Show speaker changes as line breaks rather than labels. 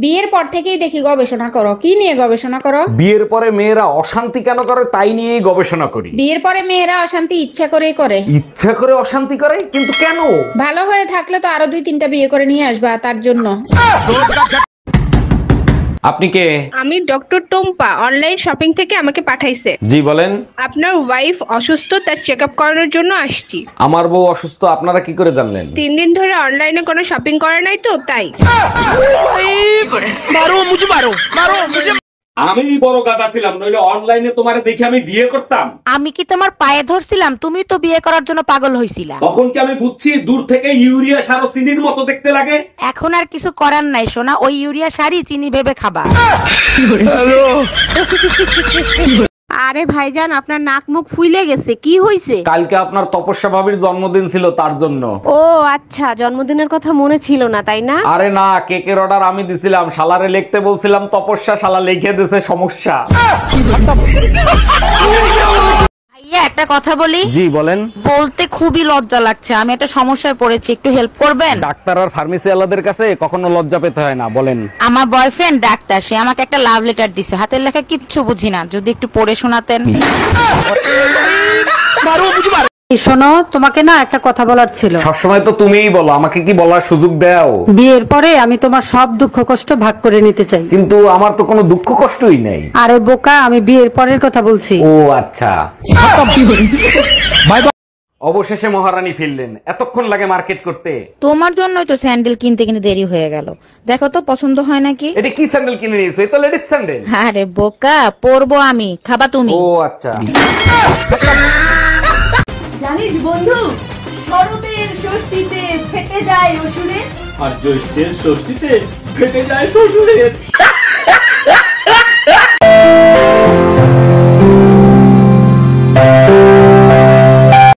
বিয়ের পর থেকেই দেখি গবেষণা করো। কি নিয়ে গবেষণা করো?
বিয়ের পরে মেয়েরা অশান্তি কেন করে তাই নিয়েই গবেষণা করি।
বিয়ের পরে মেয়েরা অশান্তি ইচ্ছা করেই করে।
ইচ্ছা করে অশান্তি করে? কিন্তু কেন?
ভালো হয়ে থাকলে তো আরো 2-3টা বিয়ে করে নিয়ে আসবা, তার জন্য।
আপনি কে?
আমি ডক্টর টোম্পা, অনলাইন শপিং থেকে আমাকে পাঠাইছে।
জি বলেন।
আপনার ওয়াইফ অসুস্থ, তার চেক আপ করানোর জন্য আসছি।
আমার বউ অসুস্থ আপনারা কি করে জানলেন?
3 দিন ধরে অনলাইনে কোনো শপিং করে নাই তো, তাই।
আমি বড় গাদা ছিলাম, নইলে অনলাইনে তোমারে দেখে আমি বিয়ে করতাম।
আমি কি তোমার পায়ে ধরছিলাম? তুমি তো বিয়ে করার জন্য পাগল হইছিলা।
তখন কি আমি বুঝছি দূর থেকে ইউরিয়া সার ও চিনির মতো দেখতে লাগে?
এখন আর কিছু করার নাই সোনা, ওই ইউরিয়া সারই চিনি ভেবে খাবা। আরে ভাইজান, আপনার নাক মুখ ফুইলে গেছে, কি হইছে?
কালকে আপনার তপস্যা ভাবির জন্মদিন ছিল, তার জন্য।
ও আচ্ছা, জন্মদিনের কথা মনে ছিল না তাই না?
আরে না, কেকের অর্ডার আমি দিছিলাম, শালারে লিখতে বলছিলাম তপস্যা, শালা লিখে দিয়েছে সমস্যা।
ভাইয়া একটা কথা বলি।
জি বলেন।
বলতে খুবই লজ্জা লাগছে, আমি একটা সমস্যায় পড়েছি, একটু হেল্প করবেন?
ডাক্তার আর ফার্মেসি ওয়ালাদের কাছে কখনো লজ্জা পেতে হয় না, বলেন।
আমার বয়ফ্রেন্ড ডাক্তার, সে আমাকে একটা লাভ লেটার দিছে, হাতের লেখা কিচ্ছু বুঝি না, যদি একটু পড়ে শোনাতেন।
শোনো, তোমাকে না একটা কথা বলার ছিল।
সবসময় তো তুমিই বলো, আমাকে কি বলার সুযোগ দাও?
বিয়ের পরে আমি তোমার সব দুঃখ কষ্ট ভাগ করে নিতে চাই।
কিন্তু আমার তো কোনো দুঃখ কষ্টই নেই।
আরে বোকা, আমি বিয়ের পরের কথা বলছি।
ও আচ্ছা। অবশেষে মহারানী ফিরলেন। এতক্ষণ লাগে মার্কেট করতে?
তোমার জন্যই তো স্যান্ডেল কিনতে কিনতে দেরি হয়ে গেল। দেখো তো পছন্দ হয় নাকি।
এটা কি স্যান্ডেল কিনে নিয়েছো? এটা লেডিস স্যান্ডেল।
আরে বোকা, পরবো আমি, খাবা তুমি।
ও আচ্ছা।
জানিস বন্ধু, শরতের ষষ্ঠীতে ফেটে যায় অসুরের,
আর জ্যৈষ্ঠের ষষ্ঠীতে ফেটে যায় শ্বশুরের।